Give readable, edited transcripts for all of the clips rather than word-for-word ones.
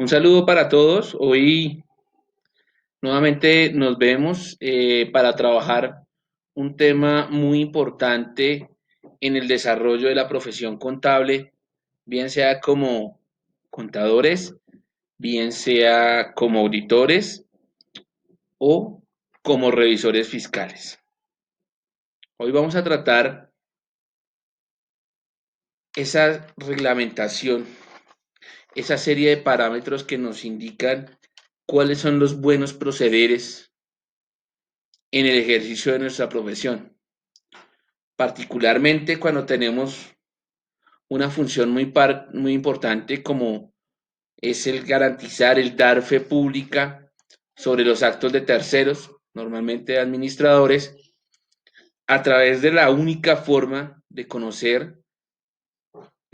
Un saludo para todos. Hoy nuevamente nos vemos para trabajar un tema muy importante en el desarrollo de la profesión contable, bien sea como contadores, bien sea como auditores o como revisores fiscales. Hoy vamos a tratar esa reglamentación, esa serie de parámetros que nos indican cuáles son los buenos procederes en el ejercicio de nuestra profesión, particularmente cuando tenemos una función muy importante como es el garantizar, el dar fe pública sobre los actos de terceros, normalmente de administradores, a través de la única forma de conocer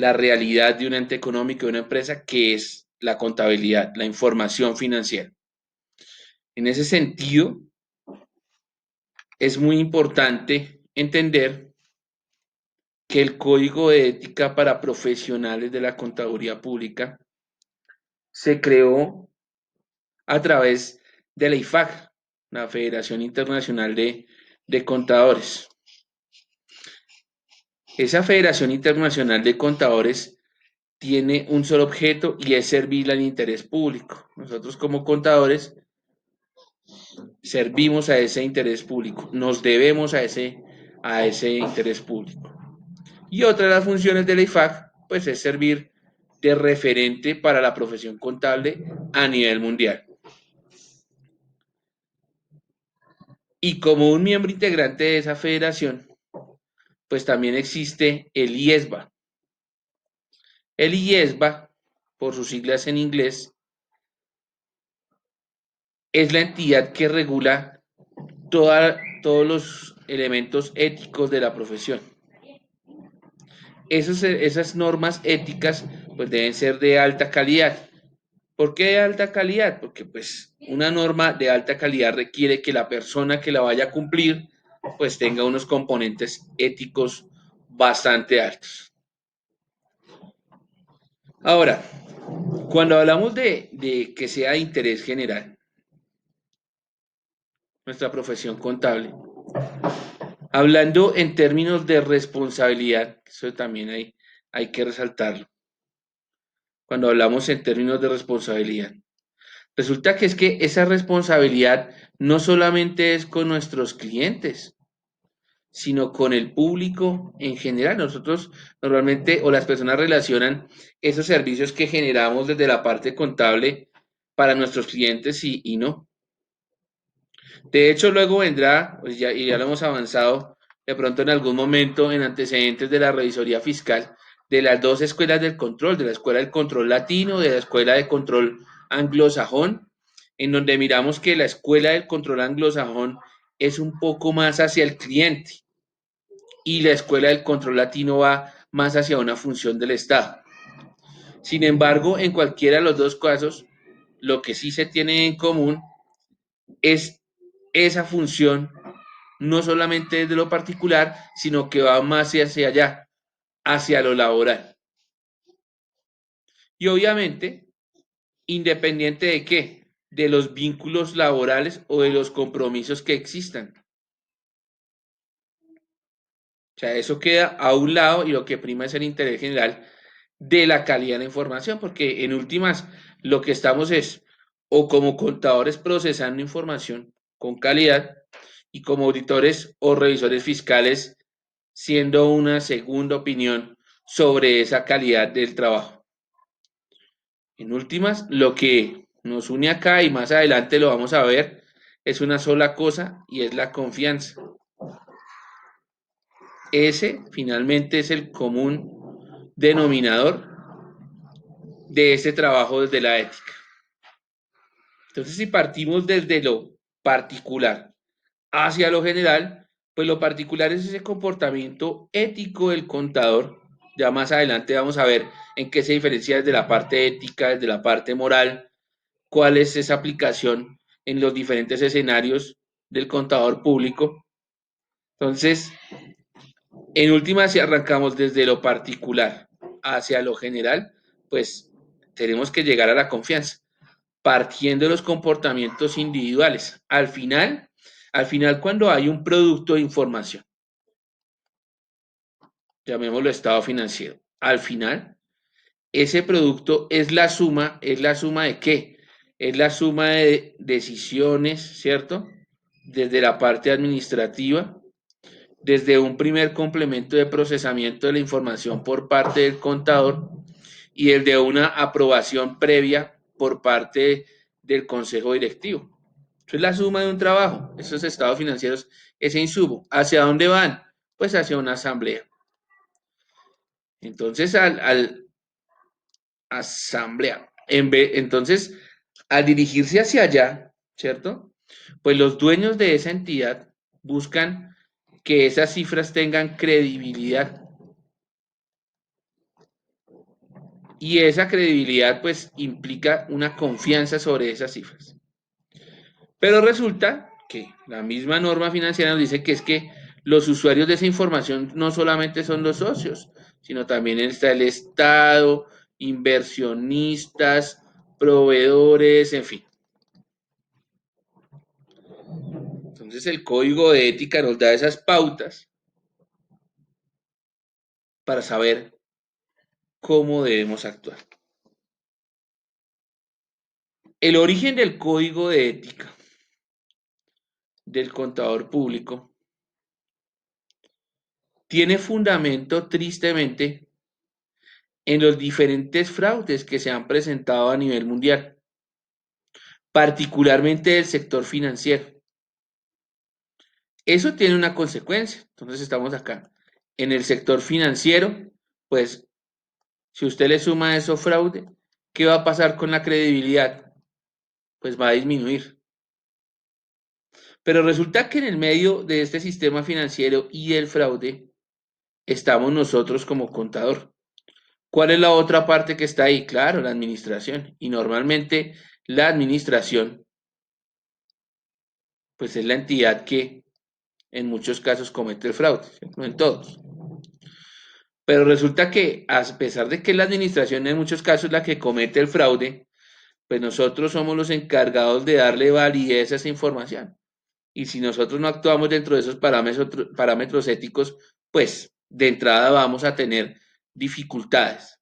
la realidad de un ente económico, de una empresa, que es la contabilidad, la información financiera. En ese sentido, es muy importante entender que el Código de Ética para Profesionales de la Contaduría Pública se creó a través de la IFAC, la Federación Internacional de Contadores. Esa Federación Internacional de Contadores tiene un solo objeto y es servir al interés público. Nosotros como contadores servimos a ese interés público, nos debemos a ese interés público. Y otra de las funciones de la IFAC, pues es servir de referente para la profesión contable a nivel mundial. Y como un miembro integrante de esa federación, pues también existe el IESBA. El IESBA, por sus siglas en inglés, es la entidad que regula todos los elementos éticos de la profesión. Esas normas éticas pues deben ser de alta calidad. ¿Por qué de alta calidad? Porque pues una norma de alta calidad requiere que la persona que la vaya a cumplir pues tenga unos componentes éticos bastante altos. Ahora, cuando hablamos de que sea de interés general, nuestra profesión contable, hablando en términos de responsabilidad, eso también hay que resaltarlo, cuando hablamos en términos de responsabilidad. Resulta que es que esa responsabilidad no solamente es con nuestros clientes, sino con el público en general. Nosotros normalmente, o las personas relacionan esos servicios que generamos desde la parte contable para nuestros clientes y no. De hecho, luego vendrá, pues ya, y ya lo hemos avanzado, de pronto en algún momento en antecedentes de la revisoría fiscal, de las dos escuelas del control, de la escuela del control latino, de la escuela de control anglosajón, en donde miramos que la escuela del control anglosajón es un poco más hacia el cliente y la escuela del control latino va más hacia una función del Estado. Sin embargo, en cualquiera de los dos casos, lo que sí se tiene en común es esa función, no solamente desde lo particular, sino que va más hacia allá, hacia lo laboral. Y obviamente, independiente de qué, de los vínculos laborales o de los compromisos que existan. O sea, eso queda a un lado y lo que prima es el interés general de la calidad de la información, porque en últimas lo que estamos es o como contadores procesando información con calidad y como auditores o revisores fiscales siendo una segunda opinión sobre esa calidad del trabajo. En últimas, lo que nos une acá y más adelante lo vamos a ver es una sola cosa y es la confianza. Ese finalmente es el común denominador de ese trabajo desde la ética. Entonces, si partimos desde lo particular hacia lo general, pues lo particular es ese comportamiento ético del contador. Ya más adelante vamos a ver en qué se diferencia desde la parte ética, desde la parte moral, cuál es esa aplicación en los diferentes escenarios del contador público. Entonces, en última, si arrancamos desde lo particular hacia lo general, pues tenemos que llegar a la confianza, partiendo de los comportamientos individuales. Al final cuando hay un producto de información, llamémoslo estado financiero, al final ese producto es la suma de qué? Es la suma de decisiones, ¿cierto? Desde la parte administrativa, desde un primer complemento de procesamiento de la información por parte del contador y el de una aprobación previa por parte del consejo directivo. Eso es la suma de un trabajo, esos estados financieros, ese insumo. ¿Hacia dónde van? Pues hacia una asamblea. Entonces, al asamblea, entonces, al dirigirse hacia allá, ¿cierto? Pues los dueños de esa entidad buscan que esas cifras tengan credibilidad. Y esa credibilidad pues implica una confianza sobre esas cifras. Pero resulta que la misma norma financiera nos dice que es que los usuarios de esa información no solamente son los socios, sino también está el Estado, inversionistas, proveedores, en fin. Entonces el código de ética nos da esas pautas para saber cómo debemos actuar. El origen del código de ética del contador público tiene fundamento, tristemente, en los diferentes fraudes que se han presentado a nivel mundial, particularmente del sector financiero. Eso tiene una consecuencia. Entonces estamos acá. En el sector financiero, pues si usted le suma a eso fraude, ¿qué va a pasar con la credibilidad? Pues va a disminuir. Pero resulta que en el medio de este sistema financiero y el fraude estamos nosotros como contador. ¿Cuál es la otra parte que está ahí? Claro, la administración. Y normalmente la administración, pues es la entidad que en muchos casos comete el fraude, no en todos. Pero resulta que a pesar de que la administración en muchos casos es la que comete el fraude, pues nosotros somos los encargados de darle validez a esa información. Y si nosotros no actuamos dentro de esos parámetros éticos, pues de entrada vamos a tener dificultades.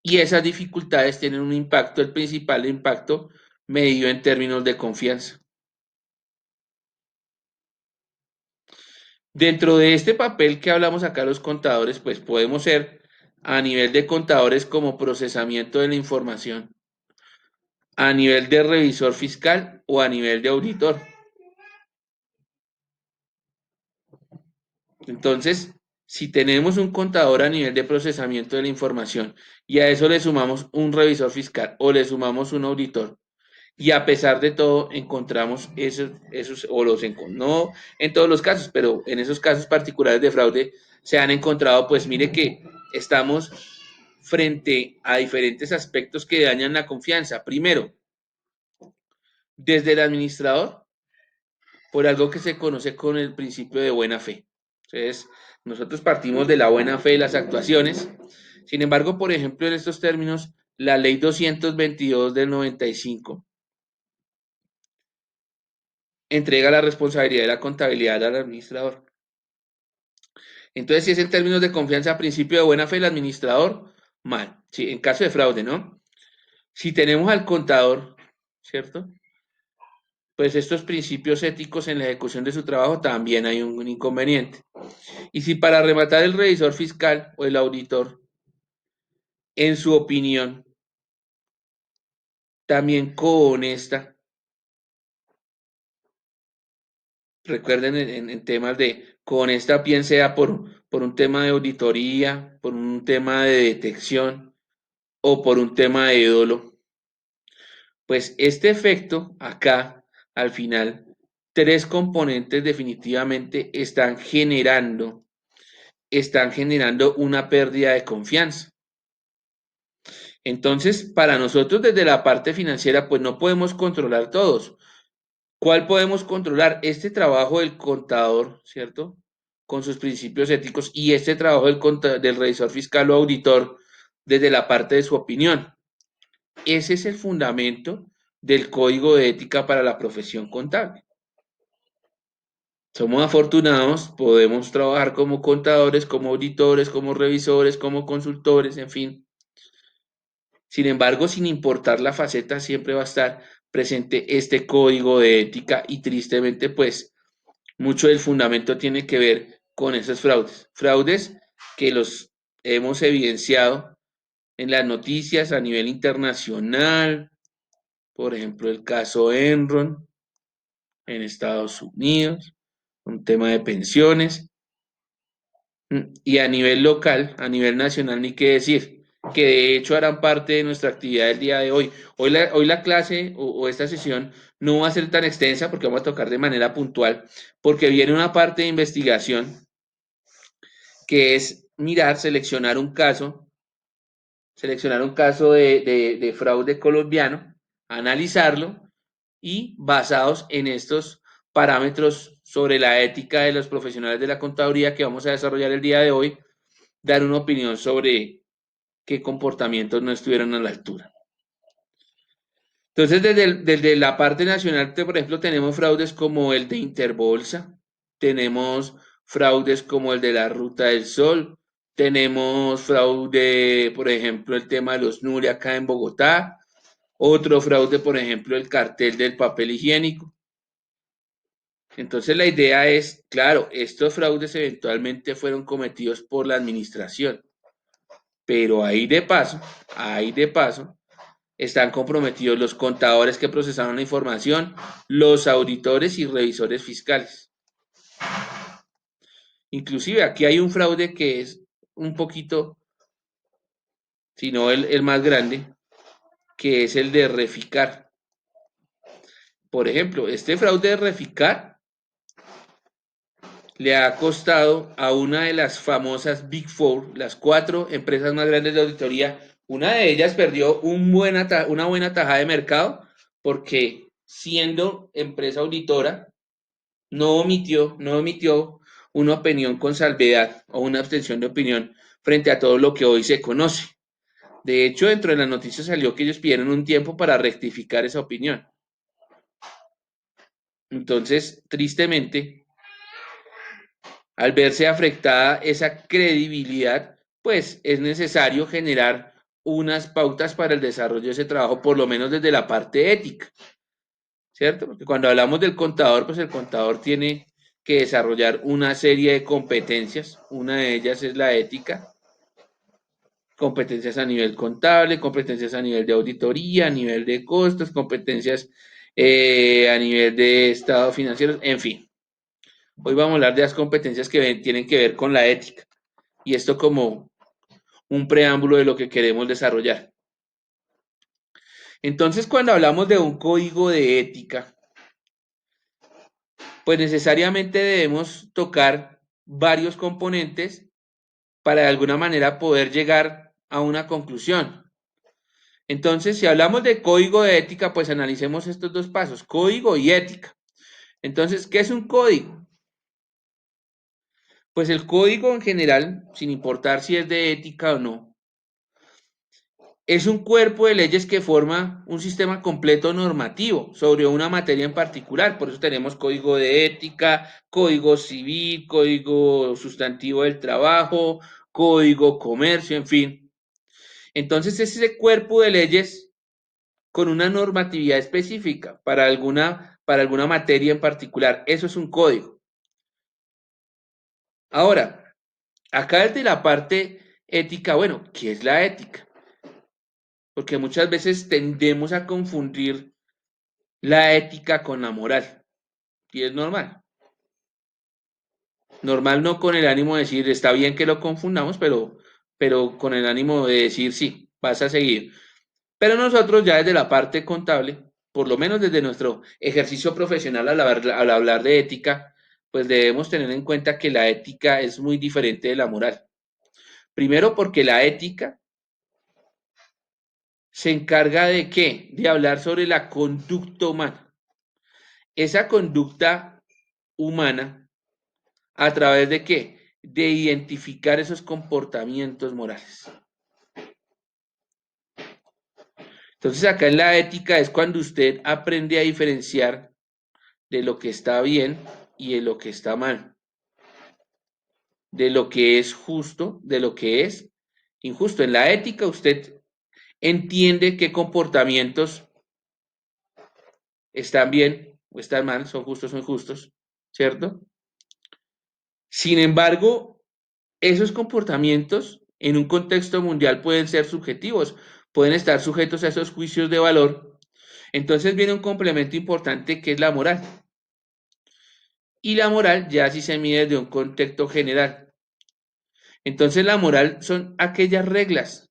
Y esas dificultades tienen un impacto, el principal impacto medido en términos de confianza. Dentro de este papel que hablamos acá los contadores, pues podemos ser a nivel de contadores como procesamiento de la información, a nivel de revisor fiscal o a nivel de auditor. Entonces, si tenemos un contador a nivel de procesamiento de la información y a eso le sumamos un revisor fiscal o le sumamos un auditor, y a pesar de todo encontramos esos o no en todos los casos, pero en esos casos particulares de fraude se han encontrado, pues mire que estamos frente a diferentes aspectos que dañan la confianza. Primero, desde el administrador, por algo que se conoce con el principio de buena fe. Entonces, nosotros partimos de la buena fe de las actuaciones. Sin embargo, por ejemplo, en estos términos, la ley 222 del 95 entrega la responsabilidad de la contabilidad al administrador. Entonces, si es en términos de confianza, principio de buena fe, el administrador, mal. Sí, en caso de fraude, ¿no? Si tenemos al contador, ¿cierto? Pues estos principios éticos en la ejecución de su trabajo también hay un inconveniente. Y si para rematar el revisor fiscal o el auditor, en su opinión, también cohonesta, recuerden en temas de cohonesta, bien sea por un tema de auditoría, por un tema de detección o por un tema de dolo, pues este efecto acá, al final, tres componentes definitivamente están generando una pérdida de confianza. Entonces, para nosotros desde la parte financiera, pues no podemos controlar todos. ¿Cuál podemos controlar? Este trabajo del contador, ¿cierto? Con sus principios éticos y este trabajo del revisor fiscal o auditor desde la parte de su opinión. Ese es el fundamento del código de ética para la profesión contable. Somos afortunados, podemos trabajar como contadores, como auditores, como revisores, como consultores, en fin. Sin embargo, sin importar la faceta, siempre va a estar presente este código de ética y tristemente, pues, mucho del fundamento tiene que ver con esos fraudes. Fraudes que los hemos evidenciado en las noticias a nivel internacional, por ejemplo, el caso Enron en Estados Unidos, un tema de pensiones, y a nivel local, a nivel nacional, ni qué decir, que de hecho harán parte de nuestra actividad del día de hoy. Hoy la clase o esta sesión no va a ser tan extensa porque vamos a tocar de manera puntual, porque viene una parte de investigación que es mirar, seleccionar un caso de fraude colombiano, analizarlo y basados en estos parámetros sobre la ética de los profesionales de la contaduría que vamos a desarrollar el día de hoy, dar una opinión sobre qué comportamientos no estuvieron a la altura. Entonces, desde la parte nacional, por ejemplo, tenemos fraudes como el de Interbolsa, tenemos fraudes como el de la Ruta del Sol, tenemos fraude, por ejemplo, el tema de los NURE acá en Bogotá, otro fraude, por ejemplo, el cartel del papel higiénico. Entonces, la idea es, claro, estos fraudes eventualmente fueron cometidos por la administración, pero ahí de paso, están comprometidos los contadores que procesaron la información, los auditores y revisores fiscales. Inclusive aquí hay un fraude que es un poquito, si no el más grande, que es el de Reficar. Por ejemplo, este fraude de Reficar le ha costado a una de las famosas Big Four, las 4 empresas más grandes de auditoría, una de ellas perdió una buena tajada de mercado porque siendo empresa auditora, no omitió una opinión con salvedad o una abstención de opinión frente a todo lo que hoy se conoce. De hecho, dentro de las noticias salió que ellos pidieron un tiempo para rectificar esa opinión. Entonces, tristemente, al verse afectada esa credibilidad, pues es necesario generar unas pautas para el desarrollo de ese trabajo, por lo menos desde la parte ética, ¿cierto? Porque cuando hablamos del contador, pues el contador tiene que desarrollar una serie de competencias, una de ellas es la ética, competencias a nivel contable, competencias a nivel de auditoría, a nivel de costos, competencias a nivel de estado financiero, en fin. Hoy vamos a hablar de las competencias que tienen que ver con la ética y esto como un preámbulo de lo que queremos desarrollar. Entonces, cuando hablamos de un código de ética, pues necesariamente debemos tocar varios componentes para de alguna manera poder llegar a una conclusión. Entonces, si hablamos de código de ética, pues analicemos estos dos pasos, código y ética. Entonces, ¿qué es un código? Pues el código en general, sin importar si es de ética o no, es un cuerpo de leyes que forma un sistema completo normativo sobre una materia en particular. Por eso tenemos código de ética, código civil, código sustantivo del trabajo, código comercio, en fin. Entonces es ese cuerpo de leyes con una normatividad específica para alguna materia en particular. Eso es un código. Ahora, acá desde la parte ética, bueno, ¿qué es la ética? Porque muchas veces tendemos a confundir la ética con la moral. Y es normal. Normal no con el ánimo de decir, está bien que lo confundamos, pero con el ánimo de decir, sí, vas a seguir. Pero nosotros ya desde la parte contable, por lo menos desde nuestro ejercicio profesional al hablar de ética, pues debemos tener en cuenta que la ética es muy diferente de la moral. Primero porque la ética se encarga de qué? De hablar sobre la conducta humana. Esa conducta humana, ¿a través de qué? De identificar esos comportamientos morales. Entonces acá en la ética es cuando usted aprende a diferenciar de lo que está bien y de lo que está mal, de lo que es justo, de lo que es injusto. En la ética usted entiende qué comportamientos están bien o están mal, son justos o injustos, ¿cierto? Sin embargo, esos comportamientos en un contexto mundial pueden ser subjetivos, pueden estar sujetos a esos juicios de valor. Entonces viene un complemento importante que es la moral. Y la moral ya sí se mide desde un contexto general. Entonces la moral son aquellas reglas,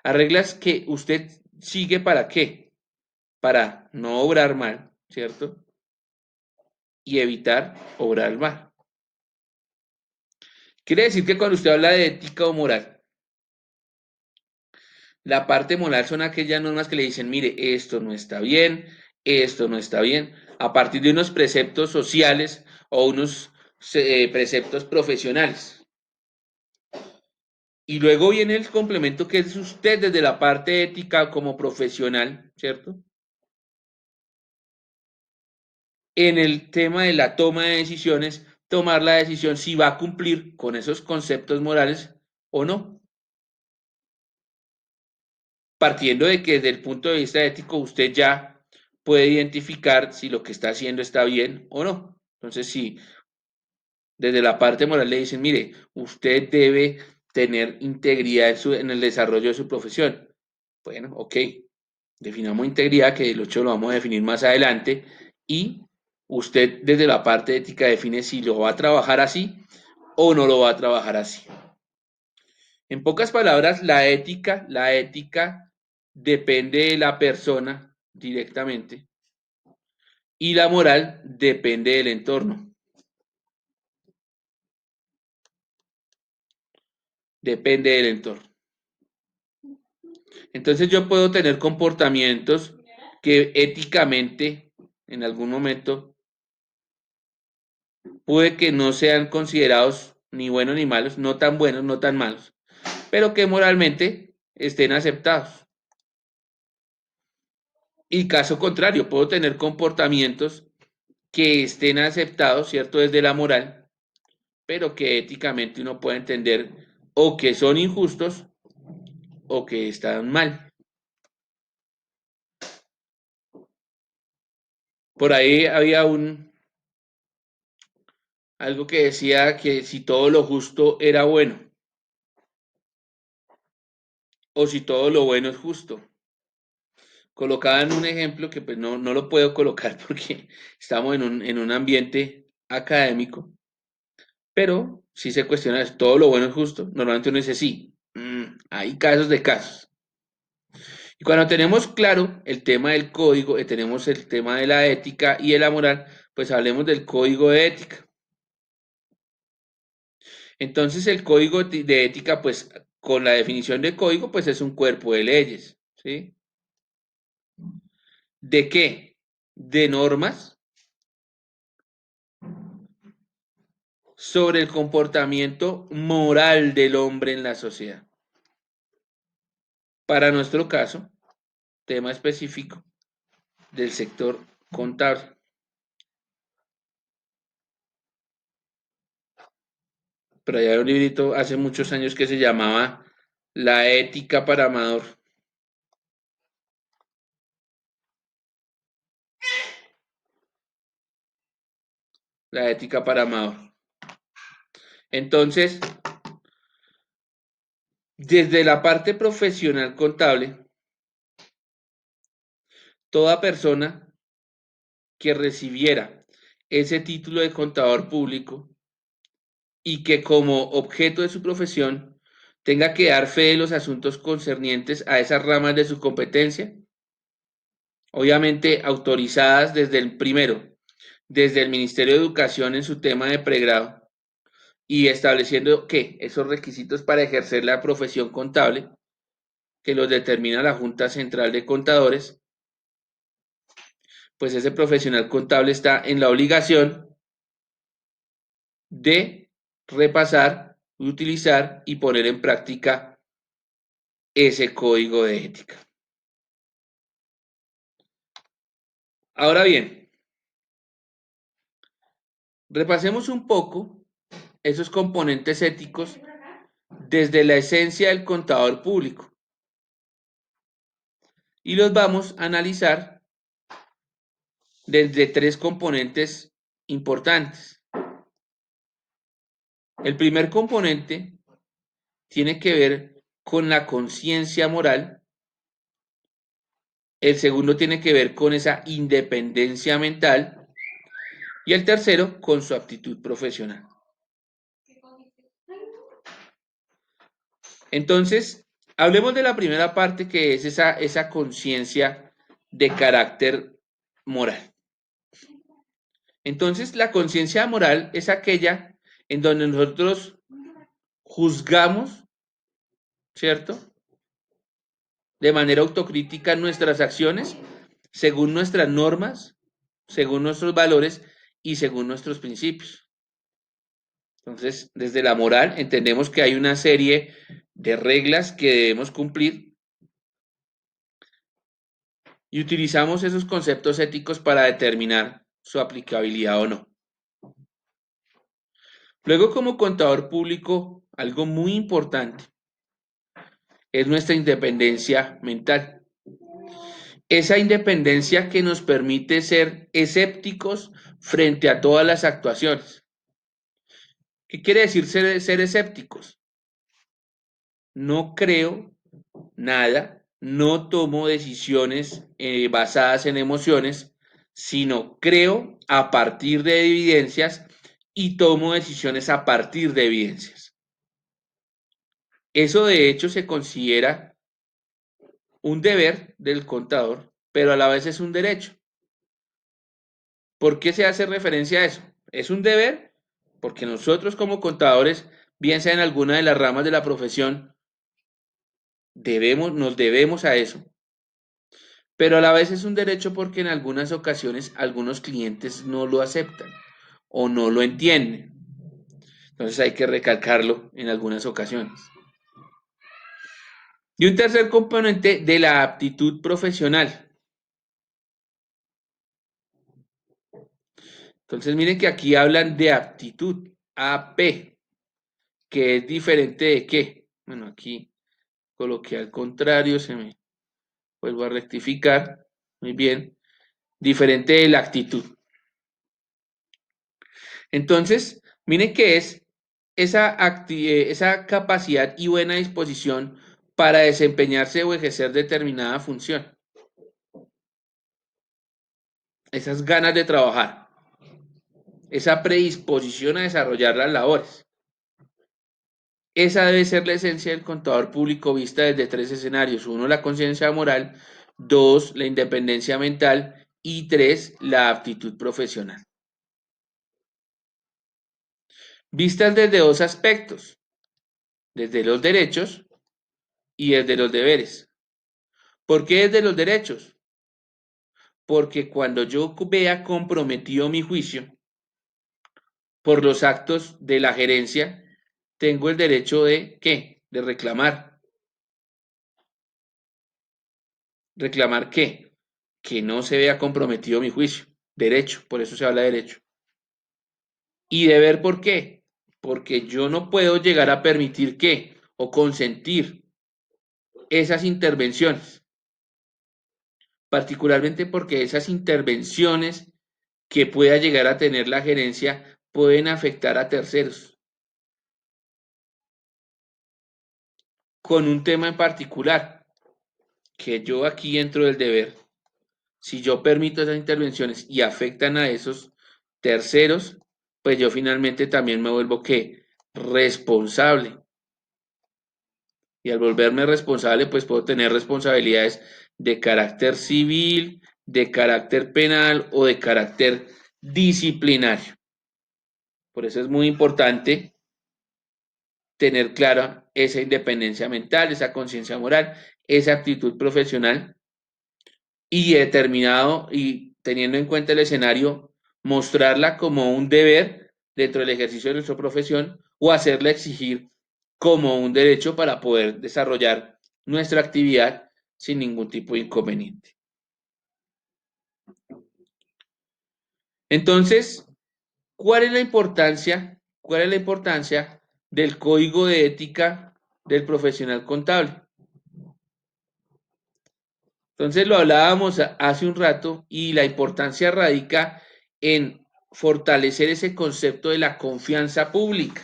a reglas que usted sigue para qué, para no obrar mal, ¿cierto? Y evitar obrar mal. Quiere decir que cuando usted habla de ética o moral, la parte moral son aquellas normas que le dicen, mire, esto no está bien, a partir de unos preceptos sociales o unos preceptos profesionales. Y luego viene el complemento que es usted desde la parte ética como profesional, ¿cierto? En el tema de la toma de decisiones, tomar la decisión si va a cumplir con esos conceptos morales o no. Partiendo de que desde el punto de vista ético usted ya puede identificar si lo que está haciendo está bien o no. Entonces, si desde la parte moral le dicen, mire, usted debe tener integridad en el desarrollo de su profesión. Bueno, ok, definamos integridad, que el 8 lo vamos a definir más adelante, y usted desde la parte ética define si lo va a trabajar así o no lo va a trabajar así. En pocas palabras, la ética depende de la persona directamente y la moral depende del entorno, depende del entorno. Entonces yo puedo tener comportamientos que éticamente en algún momento puede que no sean considerados ni buenos ni malos, no tan buenos, no tan malos, pero que moralmente estén aceptados. Y caso contrario, puedo tener comportamientos que estén aceptados, ¿cierto? Desde la moral, pero que éticamente uno puede entender o que son injustos o que están mal. Por ahí había algo que decía que si todo lo justo era bueno o si todo lo bueno es justo. Colocaban un ejemplo que pues no lo puedo colocar porque estamos en un ambiente académico, pero si se cuestiona es todo lo bueno es justo. Normalmente uno dice sí, hay casos de casos. Y cuando tenemos claro el tema del código, tenemos el tema de la ética y de la moral, pues hablemos del código de ética. Entonces el código de ética, pues con la definición de código, pues es un cuerpo de leyes, ¿sí? ¿De qué? De normas sobre el comportamiento moral del hombre en la sociedad. Para nuestro caso, tema específico del sector contable. Pero hay un librito hace muchos años que se llamaba La ética para Amador. La ética para Amador. Entonces, desde la parte profesional contable, toda persona que recibiera ese título de contador público y que como objeto de su profesión tenga que dar fe de los asuntos concernientes a esas ramas de su competencia, obviamente autorizadas desde el primero, desde el Ministerio de Educación en su tema de pregrado y estableciendo que esos requisitos para ejercer la profesión contable, que los determina la Junta Central de Contadores, pues ese profesional contable está en la obligación de repasar, utilizar y poner en práctica ese código de ética. Ahora bien, repasemos un poco esos componentes éticos desde la esencia del contador público y los vamos a analizar desde tres componentes importantes. El primer componente tiene que ver con la conciencia moral, el segundo tiene que ver con esa independencia mental y el tercero con su aptitud profesional. Entonces, hablemos de la primera parte que es esa conciencia de carácter moral. Entonces, la conciencia moral es aquella en donde nosotros juzgamos, ¿cierto? De manera autocrítica nuestras acciones según nuestras normas, según nuestros valores y según nuestros principios. Entonces, desde la moral entendemos que hay una serie de reglas que debemos cumplir y utilizamos esos conceptos éticos para determinar su aplicabilidad o no. Luego, como contador público, algo muy importante es nuestra independencia mental. Esa independencia que nos permite ser escépticos frente a todas las actuaciones. ¿Qué quiere decir ser escépticos? No creo nada, no tomo decisiones basadas en emociones, sino creo a partir de evidencias y tomo decisiones a partir de evidencias. Eso de hecho se considera un deber del contador, pero a la vez es un derecho. ¿Por qué se hace referencia a eso? Es un deber porque nosotros como contadores, bien sea en alguna de las ramas de la profesión, nos debemos a eso. Pero a la vez es un derecho porque en algunas ocasiones algunos clientes no lo aceptan o no lo entienden. Entonces hay que recalcarlo en algunas ocasiones. Y un tercer componente de la aptitud profesional. Entonces miren que aquí hablan de aptitud, AP, que es diferente de qué. Bueno, aquí coloqué al contrario, se me vuelvo a rectificar. Muy bien. Diferente de la actitud. Entonces, miren que es esa capacidad y buena disposición para desempeñarse o ejercer determinada función. Esas ganas de trabajar. Esa predisposición a desarrollar las labores. Esa debe ser la esencia del contador público vista desde tres escenarios. Uno, la conciencia moral. Dos, la independencia mental. Y tres, la aptitud profesional. Vistas desde dos aspectos. Desde los derechos y desde los deberes. ¿Por qué desde los derechos? Porque cuando yo vea comprometido mi juicio por los actos de la gerencia, tengo el derecho de ¿qué? De reclamar. ¿Reclamar qué? Que no se vea comprometido mi juicio. Derecho, por eso se habla de derecho. Y deber, ¿por qué? Porque yo no puedo llegar a permitir que o consentir esas intervenciones, particularmente porque esas intervenciones que pueda llegar a tener la gerencia pueden afectar a terceros. Con un tema en particular, que yo aquí entro del deber. Si yo permito esas intervenciones y afectan a esos terceros, pues yo finalmente también me vuelvo ¿qué? Responsable. Y al volverme responsable, pues puedo tener responsabilidades de carácter civil, de carácter penal o de carácter disciplinario. Por eso es muy importante tener clara esa independencia mental, esa conciencia moral, esa actitud profesional y determinado y teniendo en cuenta el escenario, mostrarla como un deber dentro del ejercicio de nuestra profesión o hacerla exigir como un derecho para poder desarrollar nuestra actividad sin ningún tipo de inconveniente. Entonces, ¿cuál es la importancia? ¿Cuál es la importancia del código de ética del profesional contable? Entonces lo hablábamos hace un rato y la importancia radica en fortalecer ese concepto de la confianza pública.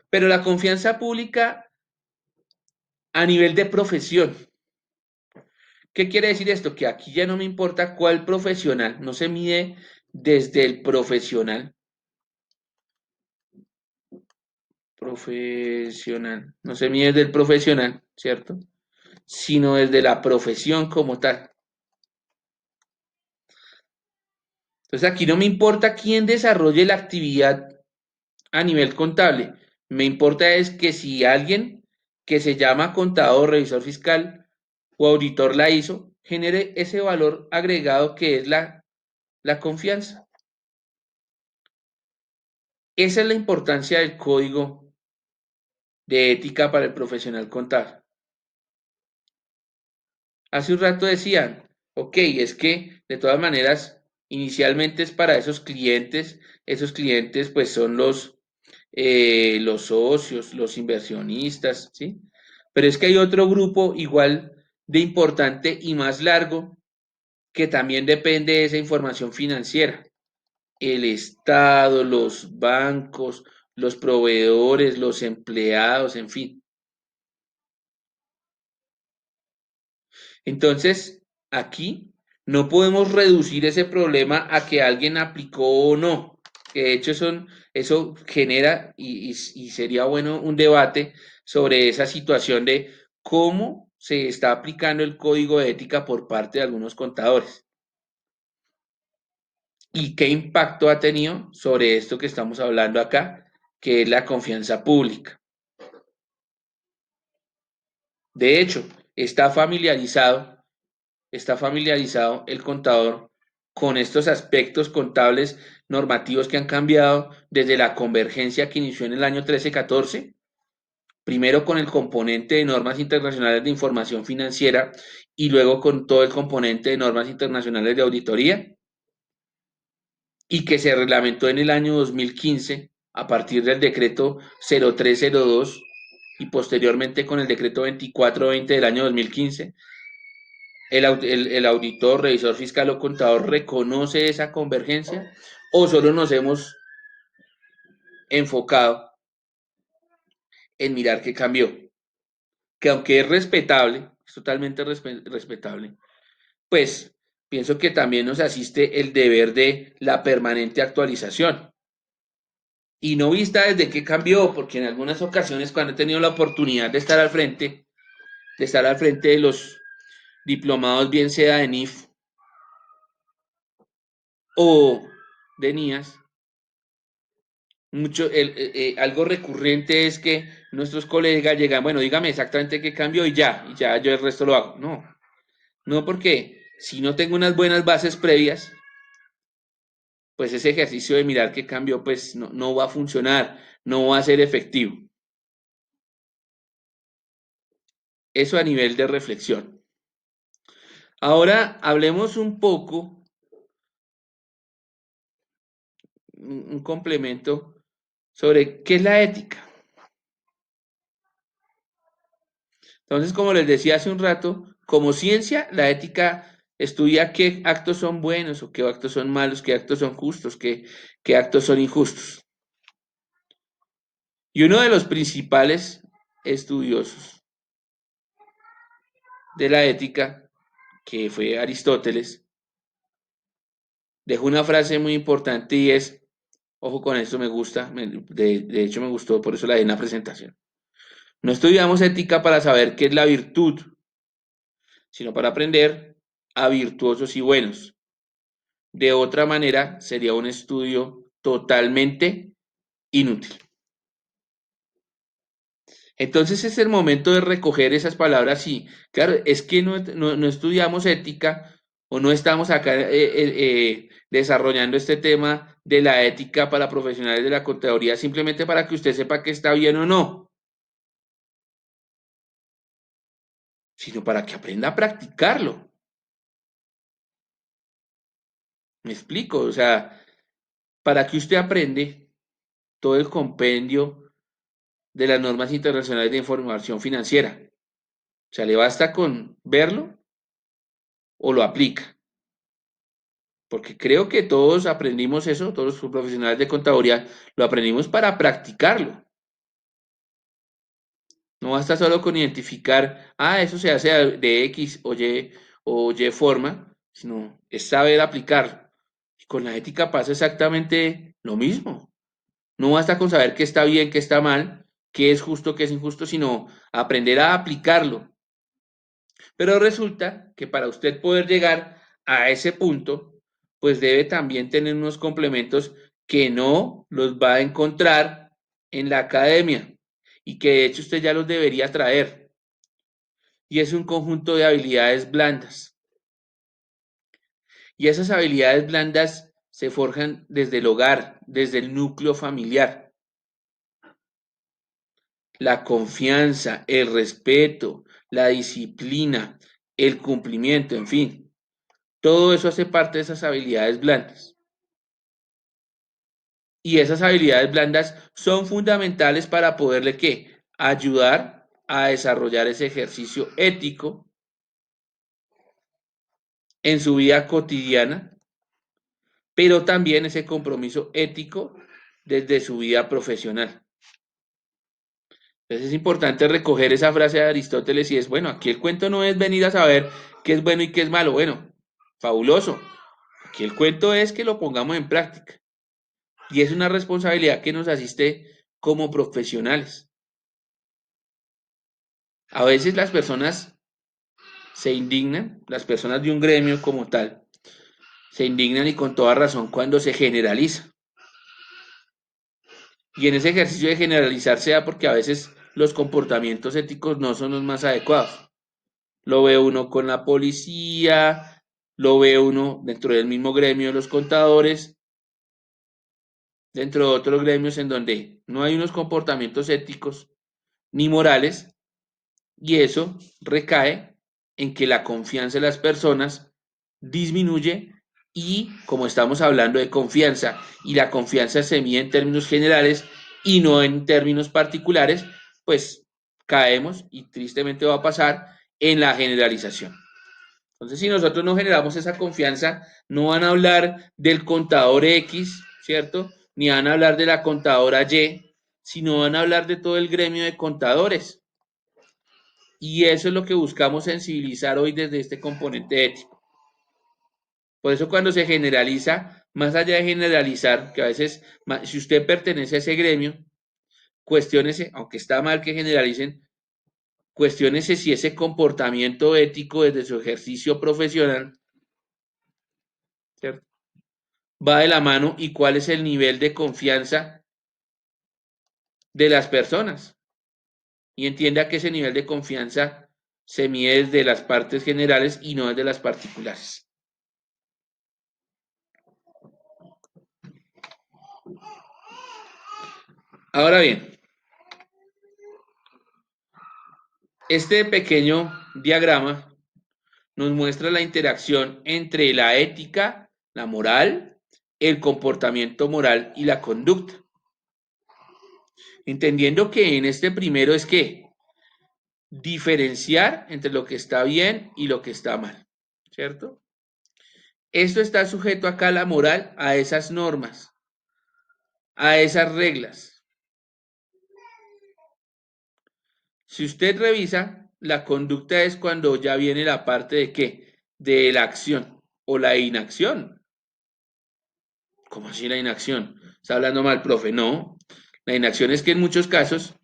Pero la confianza pública a nivel de profesión. ¿Qué quiere decir esto? Que aquí ya no me importa cuál profesional, no se mide desde el profesional, no se mide desde el profesional, ¿cierto? Sino desde la profesión como tal. Entonces aquí no me importa quién desarrolle la actividad a nivel contable, me importa es que si alguien que se llama contador, revisor fiscal o auditor la hizo, genere ese valor agregado que es la confianza. Esa es la importancia del código de ética para el profesional contable. Hace un rato decían, ok, es que de todas maneras, inicialmente es para esos clientes pues son los socios, los inversionistas, ¿sí? Pero es que hay otro grupo igual de importante y más largo que también depende de esa información financiera. El Estado, los bancos, los proveedores, los empleados, en fin. Entonces, aquí no podemos reducir ese problema a que alguien aplicó o no. Que de hecho eso genera y sería bueno un debate sobre esa situación de cómo se está aplicando el código de ética por parte de algunos contadores y qué impacto ha tenido sobre esto que estamos hablando acá, que es la confianza pública. De hecho, está familiarizado el contador con estos aspectos contables normativos que han cambiado desde la convergencia que inició en el año 13-14, primero con el componente de normas internacionales de información financiera y luego con todo el componente de normas internacionales de auditoría, y que se reglamentó en el año 2015 a partir del decreto 0302 y posteriormente con el decreto 2420 del año 2015. El auditor, revisor fiscal o contador reconoce esa convergencia o solo nos hemos enfocado en mirar qué cambió, que aunque es respetable, es totalmente respetable, pues pienso que también nos asiste el deber de la permanente actualización. Y no vista desde qué cambió, porque en algunas ocasiones cuando he tenido la oportunidad de estar al frente de los diplomados, bien sea de NIF o de NIAS, algo recurrente es que nuestros colegas llegan, bueno, dígame exactamente qué cambió y ya yo el resto lo hago. No, no porque si no tengo unas buenas bases previas, pues ese ejercicio de mirar qué cambió, pues no va a funcionar, no va a ser efectivo. Eso a nivel de reflexión. Ahora hablemos un poco, un complemento sobre qué es la ética. Entonces, como les decía hace un rato, como ciencia, la ética estudia qué actos son buenos o qué actos son malos, qué actos son justos, qué actos son injustos. Y uno de los principales estudiosos de la ética, que fue Aristóteles, dejó una frase muy importante y es, ojo con esto, me gusta, de hecho me gustó, por eso la di en la presentación. No estudiamos ética para saber qué es la virtud, sino para aprender a virtuosos y buenos. De otra manera, sería un estudio totalmente inútil. Entonces es el momento de recoger esas palabras y, claro, es que no estudiamos ética o no estamos acá desarrollando este tema de la ética para profesionales de la contaduría simplemente para que usted sepa que está bien o no. sino para que aprenda a practicarlo. ¿Me explico? O sea, para que usted aprende todo el compendio de las normas internacionales de información financiera. O sea, le basta con verlo o lo aplica. Porque creo que todos aprendimos eso, todos los profesionales de contaduría lo aprendimos para practicarlo. No basta solo con identificar, eso se hace de X o Y forma, sino es saber aplicarlo. Y con la ética pasa exactamente lo mismo. No basta con saber qué está bien, qué está mal, qué es justo, qué es injusto, sino aprender a aplicarlo. Pero resulta que para usted poder llegar a ese punto, pues debe también tener unos complementos que no los va a encontrar en la academia y que de hecho usted ya los debería traer. Y es un conjunto de habilidades blandas. Y esas habilidades blandas se forjan desde el hogar, desde el núcleo familiar. La confianza, el respeto, la disciplina, el cumplimiento, en fin. Todo eso hace parte de esas habilidades blandas. Y esas habilidades blandas son fundamentales para poderle ¿qué? Ayudar a desarrollar ese ejercicio ético en su vida cotidiana, pero también ese compromiso ético desde su vida profesional. Entonces es importante recoger esa frase de Aristóteles y es, bueno, aquí el cuento no es venir a saber qué es bueno y qué es malo. Bueno, fabuloso. Aquí el cuento es que lo pongamos en práctica. Y es una responsabilidad que nos asiste como profesionales. A veces las personas se indignan, las personas de un gremio como tal, se indignan y con toda razón cuando se generaliza. Y en ese ejercicio de generalizar sea porque a veces los comportamientos éticos no son los más adecuados. Lo ve uno con la policía, lo ve uno dentro del mismo gremio de los contadores, dentro de otros gremios en donde no hay unos comportamientos éticos ni morales, y eso recae en que la confianza de las personas disminuye y como estamos hablando de confianza y la confianza se mide en términos generales y no en términos particulares, pues caemos y tristemente va a pasar en la generalización. Entonces, si nosotros no generamos esa confianza, no van a hablar del contador X, ¿cierto? Ni van a hablar de la contadora Y, sino van a hablar de todo el gremio de contadores. Y eso es lo que buscamos sensibilizar hoy desde este componente ético. Por eso cuando se generaliza, más allá de generalizar, que a veces, si usted pertenece a ese gremio, cuestiónese, aunque está mal que generalicen, cuestiónese si ese comportamiento ético desde su ejercicio profesional, ¿cierto?, va de la mano y cuál es el nivel de confianza de las personas. Y entienda que ese nivel de confianza se mide desde las partes generales y no desde las particulares. Ahora bien, este pequeño diagrama nos muestra la interacción entre la ética, la moral, el comportamiento moral y la conducta. Entendiendo que en este primero es que diferenciar entre lo que está bien y lo que está mal, ¿cierto? Esto está sujeto acá a la moral, a esas normas, a esas reglas. Si usted revisa, la conducta es cuando ya viene la parte de qué, de la acción o la inacción. ¿Cómo así la inacción? ¿Está hablando mal, profe? No. La inacción es que en muchos casos,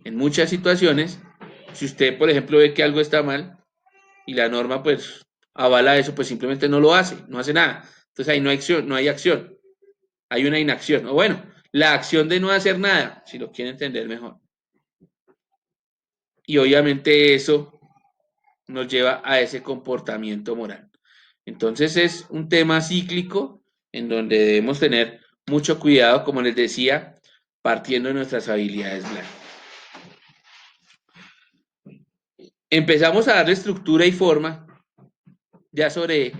en muchas situaciones, si usted, por ejemplo, ve que algo está mal y la norma pues avala eso, pues simplemente no lo hace, no hace nada. Entonces ahí no hay acción, no hay acción, hay una inacción. O bueno, la acción de no hacer nada, si lo quiere entender mejor. Y obviamente eso nos lleva a ese comportamiento moral. Entonces es un tema cíclico en donde debemos tener mucho cuidado, como les decía, partiendo de nuestras habilidades blandas. Empezamos a darle estructura y forma ya sobre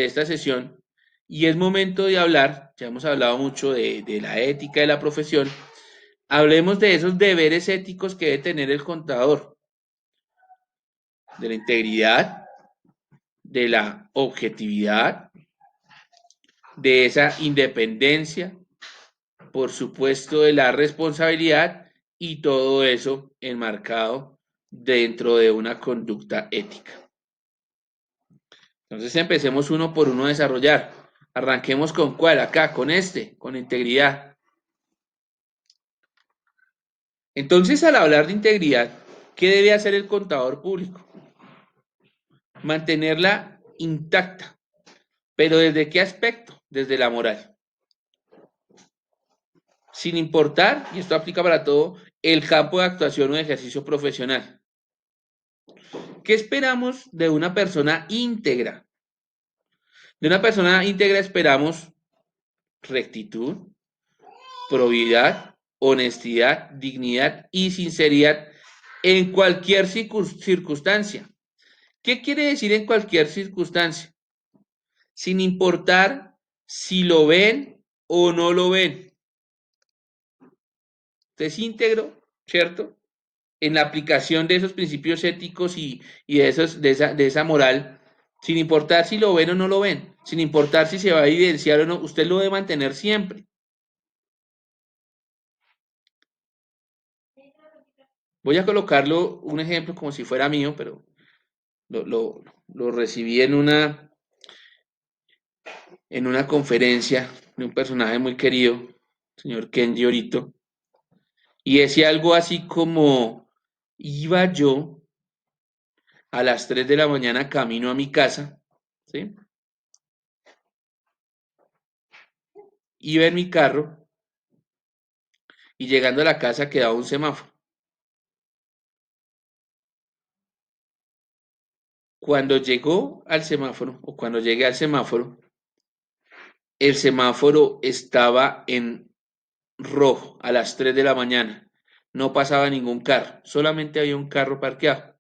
esta sesión y es momento de hablar, ya hemos hablado mucho de la ética de la profesión, hablemos de esos deberes éticos que debe tener el contador, de la integridad, de la objetividad, de esa independencia, por supuesto de la responsabilidad y todo eso enmarcado dentro de una conducta ética. Entonces empecemos uno por uno a desarrollar. Arranquemos con cuál, acá, con este, con integridad. Entonces, al hablar de integridad, ¿qué debe hacer el contador público? Mantenerla intacta. ¿Pero desde qué aspecto? Desde la moral. Sin importar, y esto aplica para todo, el campo de actuación o de ejercicio profesional. ¿Qué esperamos de una persona íntegra? De una persona íntegra esperamos rectitud, probidad, honestidad, dignidad y sinceridad en cualquier circunstancia. ¿Qué quiere decir en cualquier circunstancia? Sin importar si lo ven o no lo ven. Entonces, íntegro, ¿cierto? En la aplicación de esos principios éticos y de esa moral, sin importar si lo ven o no lo ven, sin importar si se va a evidenciar o no, usted lo debe mantener siempre. Voy a colocarlo un ejemplo como si fuera mío, pero lo, lo, lo recibí en una conferencia de un personaje muy querido, señor Kenji Orito, y decía algo así como, iba yo a las 3 de la mañana camino a mi casa, ¿sí? Iba en mi carro y llegando a la casa quedaba un semáforo. Cuando llegó al semáforo, o cuando llegué al semáforo, el semáforo estaba en rojo a las 3 de la mañana. No pasaba ningún carro, solamente había un carro parqueado.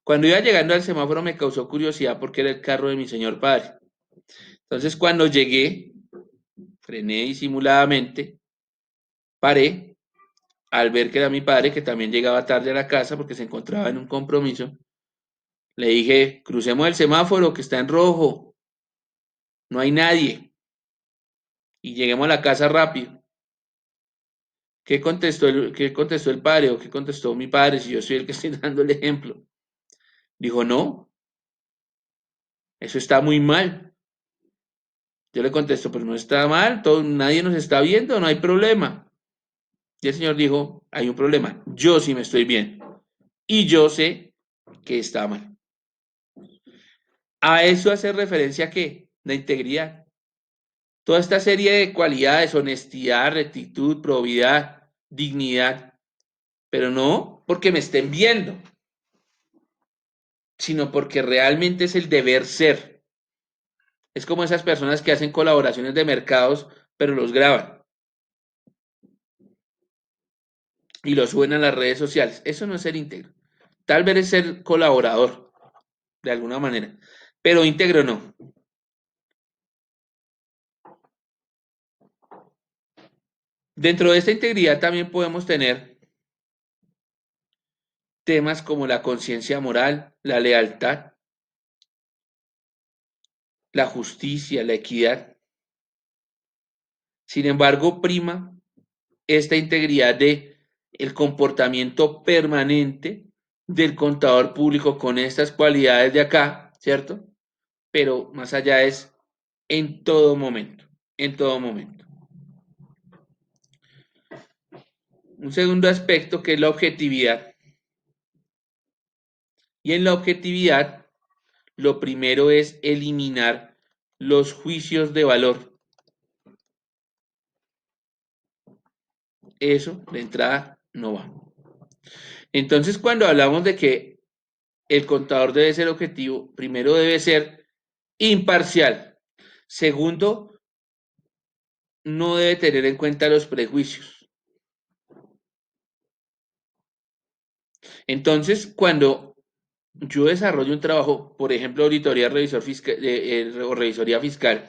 Cuando iba llegando al semáforo me causó curiosidad porque era el carro de mi señor padre. Entonces cuando llegué, frené disimuladamente, paré, al ver que era mi padre, que también llegaba tarde a la casa porque se encontraba en un compromiso, le dije, crucemos el semáforo que está en rojo, no hay nadie, y lleguemos a la casa rápido. Qué contestó el padre o qué contestó mi padre si yo soy el que estoy dando el ejemplo? Dijo, no, eso está muy mal. Yo le contesto, pero no está mal, todo, nadie nos está viendo, no hay problema. Y el señor dijo, hay un problema, yo sí me estoy bien y yo sé que está mal. A eso hace referencia que la integridad. Toda esta serie de cualidades, honestidad, rectitud, probidad, dignidad, pero no porque me estén viendo, sino porque realmente es el deber ser. Es como esas personas que hacen colaboraciones de mercados, pero los graban y los suben a las redes sociales. Eso no es ser íntegro. Tal vez es ser colaborador, de alguna manera, pero íntegro no. Dentro de esta integridad también podemos tener temas como la conciencia moral, la lealtad, la justicia, la equidad. Sin embargo, prima esta integridad de el comportamiento permanente del contador público con estas cualidades de acá, ¿cierto? Pero más allá es en todo momento, en todo momento. Un segundo aspecto que es la objetividad. Y en la objetividad, lo primero es eliminar los juicios de valor. Eso de entrada no va. Entonces, cuando hablamos de que el contador debe ser objetivo, primero debe ser imparcial. Segundo, no debe tener en cuenta los prejuicios. Entonces, cuando yo desarrollo un trabajo, por ejemplo, auditoría revisor fiscal, o revisoría fiscal,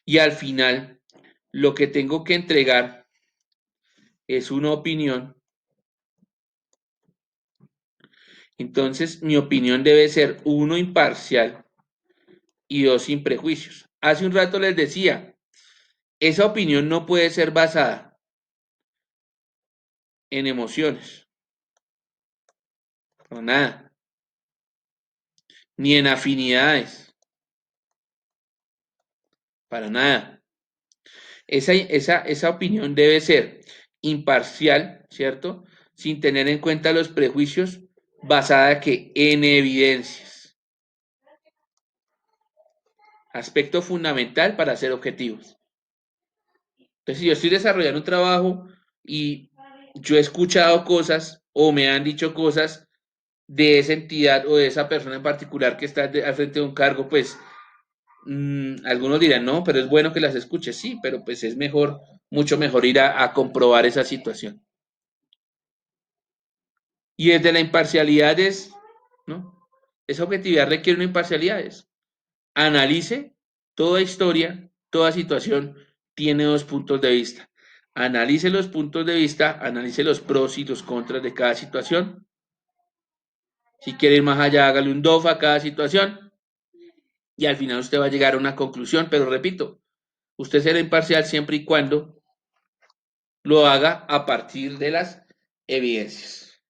y al final lo que tengo que entregar es una opinión. Entonces, mi opinión debe ser uno imparcial y dos sin prejuicios. Hace un rato les decía, esa opinión no puede ser basada en emociones, para nada, ni en afinidades, para nada. Esa opinión debe ser imparcial, ¿cierto? Sin tener en cuenta los prejuicios, basada que en evidencias. Aspecto fundamental para ser objetivos. Entonces, si yo estoy desarrollando un trabajo y yo he escuchado cosas o me han dicho cosas de esa entidad o de esa persona en particular que está al frente de un cargo, pues algunos dirán, no, pero es bueno que las escuches, sí, pero pues es mejor, mucho mejor ir a comprobar esa situación. Y desde la imparcialidad es, ¿no? Esa objetividad requiere una imparcialidad, es analice toda historia, toda situación tiene dos puntos de vista. Analice los puntos de vista, analice los pros y los contras de cada situación. Si quiere ir más allá, hágale un DOF a cada situación y al final usted va a llegar a una conclusión, pero repito, usted será imparcial siempre y cuando lo haga a partir de las evidencias.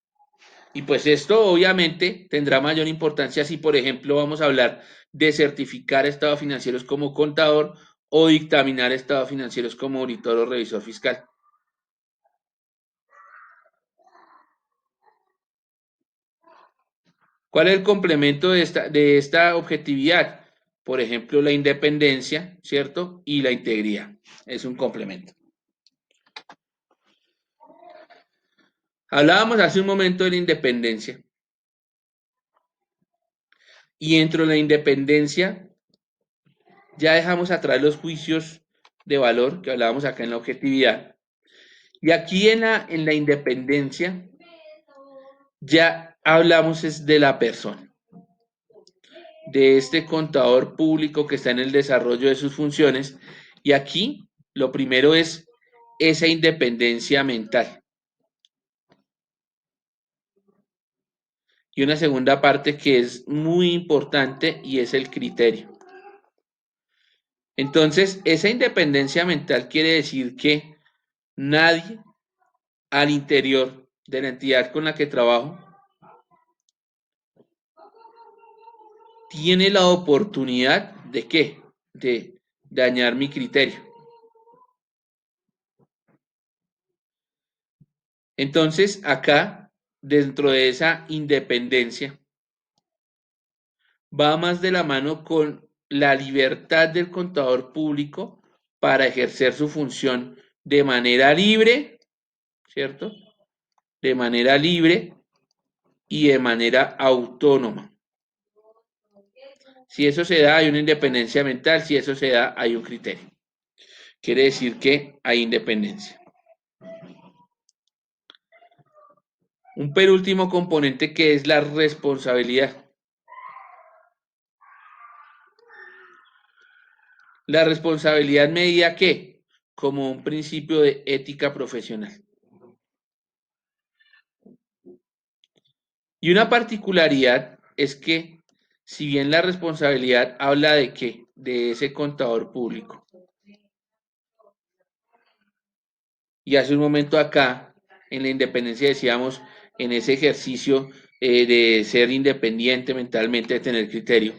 Y pues esto obviamente tendrá mayor importancia si, por ejemplo, vamos a hablar de certificar estados financieros como contador o dictaminar estados financieros como auditor o revisor fiscal. ¿Cuál es el complemento de esta objetividad? Por ejemplo, la independencia, ¿cierto? Y la integridad. Es un complemento. Hablábamos hace un momento de la independencia. Y dentro de la independencia ya dejamos atrás los juicios de valor que hablábamos acá en la objetividad. Y aquí en la independencia ya hablamos es de la persona, de este contador público que está en el desarrollo de sus funciones. Y aquí lo primero es esa independencia mental. Y una segunda parte que es muy importante y es el criterio. Entonces, esa independencia mental quiere decir que nadie al interior de la entidad con la que trabajo tiene la oportunidad de qué? De dañar mi criterio. Entonces, acá, dentro de esa independencia, va más de la mano con la libertad del contador público para ejercer su función de manera libre, ¿cierto? De manera libre y de manera autónoma. Si eso se da, hay una independencia mental, si eso se da, hay un criterio. Quiere decir que hay independencia. Un penúltimo componente que es la responsabilidad. La responsabilidad medida ¿qué? Como un principio de ética profesional. Y una particularidad es que, si bien la responsabilidad habla de qué, de ese contador público, y hace un momento acá, en la independencia decíamos, en ese ejercicio de ser independiente mentalmente, de tener criterio,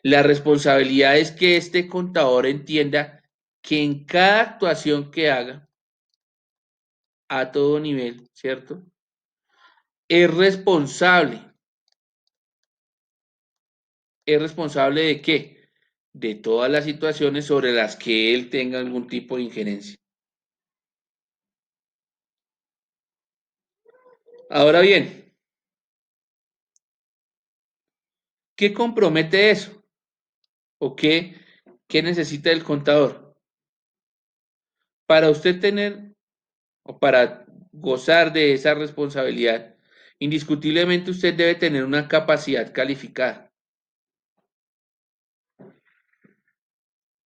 la responsabilidad es que este contador entienda que en cada actuación que haga, a todo nivel, ¿cierto? Es responsable. ¿Es responsable de qué? De todas las situaciones sobre las que él tenga algún tipo de injerencia. Ahora bien, ¿qué compromete eso? ¿O qué necesita el contador? Para usted tener o para gozar de esa responsabilidad, Indiscutiblemente usted debe tener una capacidad calificada.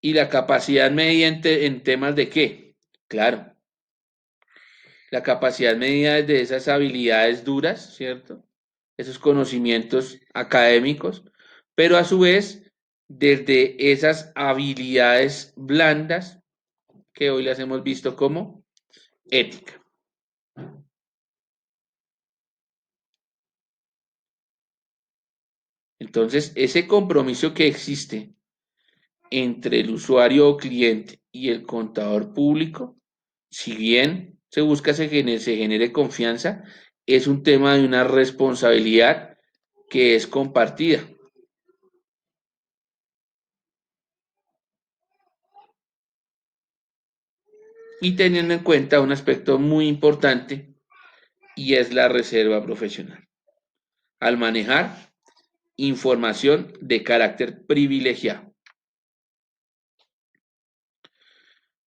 ¿Y la capacidad medida en temas de qué? Claro, la capacidad medida desde esas habilidades duras, ¿cierto? Esos conocimientos académicos, pero a su vez desde esas habilidades blandas que hoy las hemos visto como ética. Entonces, ese compromiso que existe entre el usuario o cliente y el contador público, si bien se busca se genere confianza, es un tema de una responsabilidad que es compartida. Y teniendo en cuenta un aspecto muy importante y es la reserva profesional. Al manejar información de carácter privilegiado.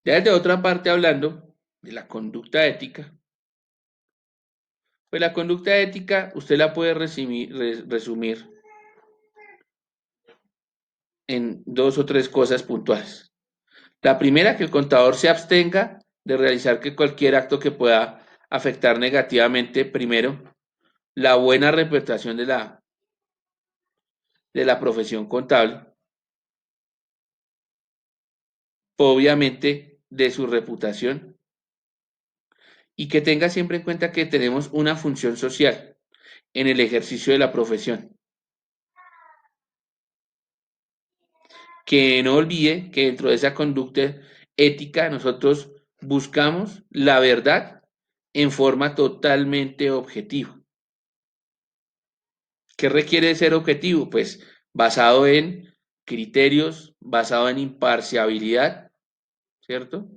Ya desde otra parte hablando de la conducta ética, pues la conducta ética usted la puede resumir en dos o tres cosas puntuales. La primera, que el contador se abstenga de realizar que cualquier acto que pueda afectar negativamente, primero, la buena reputación de la profesión contable, obviamente de su reputación, y que tenga siempre en cuenta que tenemos una función social en el ejercicio de la profesión. Que no olvide que dentro de esa conducta ética nosotros buscamos la verdad en forma totalmente objetiva. ¿Qué requiere ser objetivo? Pues basado en criterios, basado en imparcialidad, ¿cierto?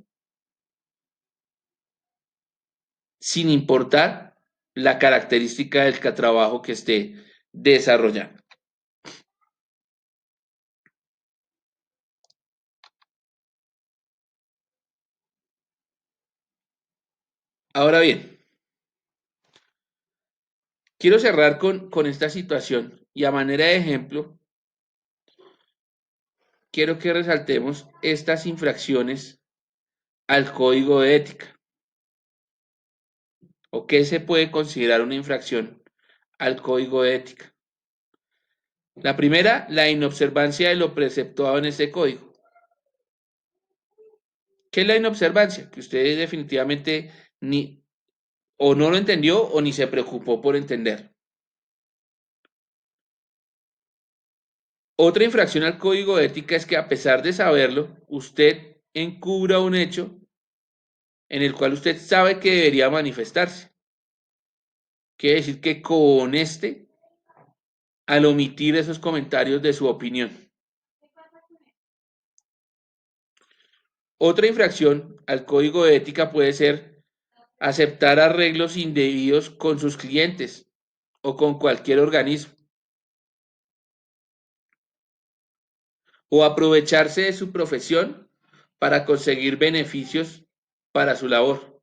Sin importar la característica del trabajo que esté desarrollando. Ahora bien, quiero cerrar con esta situación y a manera de ejemplo, quiero que resaltemos estas infracciones al código de ética o qué se puede considerar una infracción al código de ética. La primera, la inobservancia de lo preceptuado en este código. ¿Qué es la inobservancia? Que usted definitivamente ni o no lo entendió o ni se preocupó por entender. Otra infracción al código de ética es que a pesar de saberlo, usted encubra un hecho en el cual usted sabe que debería manifestarse. Quiere decir que con este, al omitir esos comentarios de su opinión. Otra infracción al código de ética puede ser aceptar arreglos indebidos con sus clientes o con cualquier organismo, o aprovecharse de su profesión para conseguir beneficios para su labor.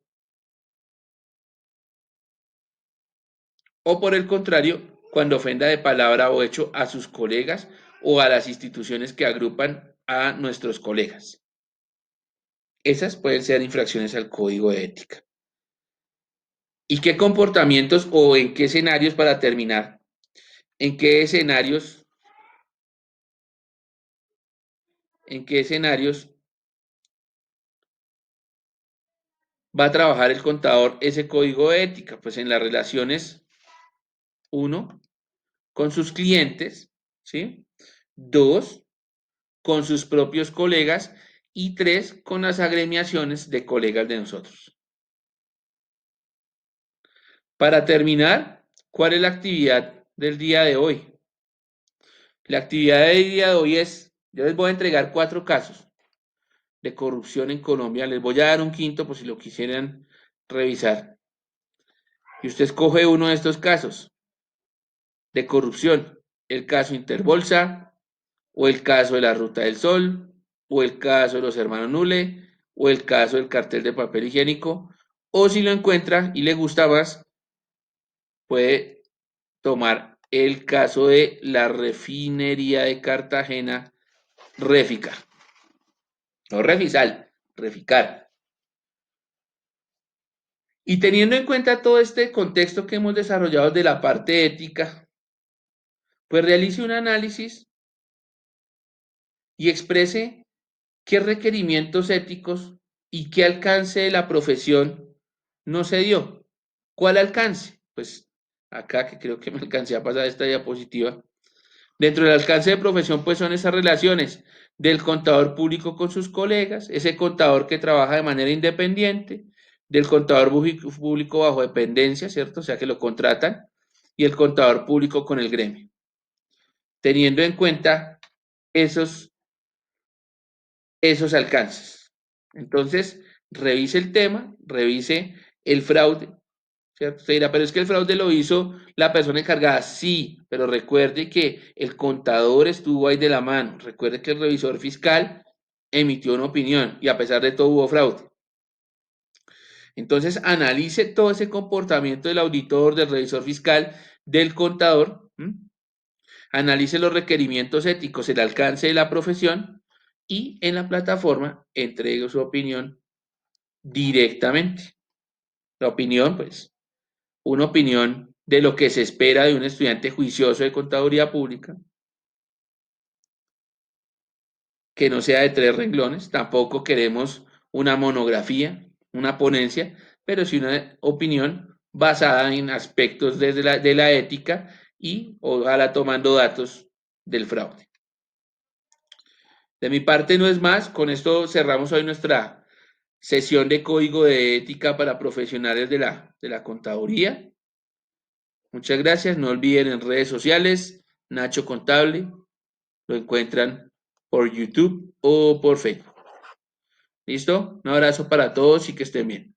O por el contrario, cuando ofenda de palabra o hecho a sus colegas o a las instituciones que agrupan a nuestros colegas. Esas pueden ser infracciones al código de ética. ¿Y qué comportamientos o en qué escenarios, para terminar, en qué escenarios, en qué escenarios va a trabajar el contador ese código de ética? Pues en las relaciones, uno, con sus clientes, ¿sí? Dos, con sus propios colegas y tres, con las agremiaciones de colegas de nosotros. Para terminar, ¿cuál es la actividad del día de hoy? La actividad del día de hoy es, yo les voy a entregar 4 casos de corrupción en Colombia, les voy a dar un quinto por si lo quisieran revisar. Y usted escoge uno de estos casos de corrupción, el caso Interbolsa, o el caso de la Ruta del Sol, o el caso de los hermanos Nule, o el caso del cartel de papel higiénico, o si lo encuentra y le gusta más, puede tomar el caso de la refinería de Cartagena, Reficar, no Refisal, Reficar. Y teniendo en cuenta todo este contexto que hemos desarrollado de la parte ética, pues realice un análisis y exprese qué requerimientos éticos y qué alcance de la profesión no se dio. ¿Cuál alcance? Pues acá que creo que me alcancé a pasar esta diapositiva. Dentro del alcance de profesión, pues son esas relaciones del contador público con sus colegas, ese contador que trabaja de manera independiente, del contador público bajo dependencia, ¿cierto? O sea, que lo contratan, y el contador público con el gremio. Teniendo en cuenta esos, esos alcances. Entonces, revise el tema, revise el fraude, ¿cierto? Usted dirá, pero es que el fraude lo hizo la persona encargada. Sí, pero recuerde que el contador estuvo ahí de la mano. Recuerde que el revisor fiscal emitió una opinión y a pesar de todo hubo fraude. Entonces, analice todo ese comportamiento del auditor, del revisor fiscal, del contador. Analice los requerimientos éticos, el alcance de la profesión y en la plataforma entregue su opinión directamente. La opinión, pues, una opinión de lo que se espera de un estudiante juicioso de contaduría pública, que no sea de 3 renglones, tampoco queremos una monografía, una ponencia, pero sí una opinión basada en aspectos de la ética y ojalá tomando datos del fraude. De mi parte no es más, con esto cerramos hoy nuestra sesión de código de ética para profesionales de la contaduría. Muchas gracias. No olviden en redes sociales, Nacho Contable, lo encuentran por YouTube o por Facebook. ¿Listo? Un abrazo para todos y que estén bien.